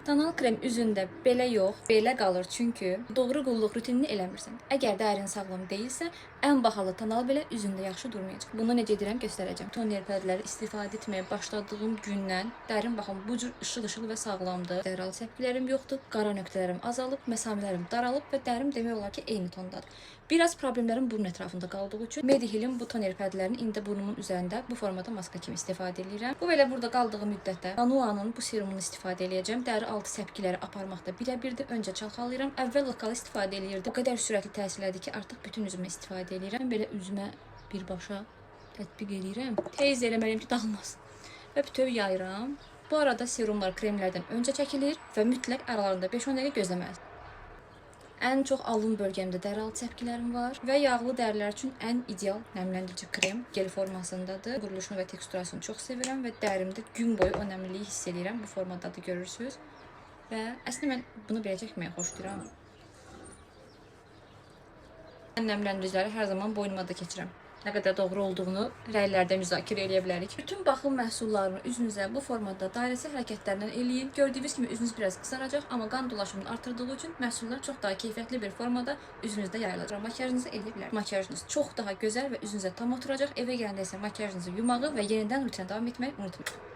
Tonal krem üzündə belə yox, belə qalır çünki doğru qulluq rutinini eləmirsən. Əgər dərin sağlam deyilsə, ən bahalı tonal belə üzündə yaxşı durmayacaq. Bunu necə edirəm göstərəcəm. Toner pədləri istifadə etməyə başladığım gündən dərin baxım bu cür işıl-işıl və sağlamdır. Dəral səpkilərim yoxdur, qara nöqtələrim azalıb, məsamələrim daralıb və dərim demək olar ki, eyni tondadır. Biraz problemlərim burun ətrafında qaldığı üçün Medihill'in bu toner pədlərini indi burnumun üzərində bu formada maska kimi istifadə edirəm. Bu belə burada qaldığı müddətdə Lanua'nın bu serumunu istifadə edəcəm. Dəri altı səpkiləri aparmaqda birəbirdir. Öncə çalxalayıram. Əvvəl lokal istifadə edirdim. O qədər sürətli təsir elədi ki, artıq bütün üzümə istifadə edirəm. Belə üzümə birbaşa tətbiq edirəm. Tez eləməliyəm ki, dağılmasın. Və bütöv yayıram. Bu arada serumlar kremlərdən öncə çəkilir və mütləq aralarında 5-10 dəqiqə gözləməlidir. Ən çox alın bölgəmdə dərialtı səpkilərim var və yağlı dərilər üçün ən ideal nəmləndirici krem gel formasındadır. Quruluşunu və teksturasını çox sevirəm və dərimdə gün boyu o nəmliliyi hiss edirəm. Bu formada da görürsünüz. Və əslində mən bunu belə çəkməyə xoşlayıram. Nəmləndiriciləri hər zaman boynuma da keçirəm. Nə qədər doğru olduğunu rəylərdə müzakirə edə bilərik. Bütün baxım məhsullarını üzünüzə bu formada dairəsi hərəkətlərlə eləyin. Gördüyünüz kimi üzünüz biraz qısaracaq, amma qan dolaşımını artırdığı üçün məhsullar çox daha keyfiyyətli bir formada üzünüzdə yayılacaq. Makyajınızı eləyə bilərsiniz. Makyajınız çox daha gözəl və üzünüzə tam oturacaq. Evə gələndə isə makyajınızı yumağı və yenidən rutinə davam etməyi unutmayın.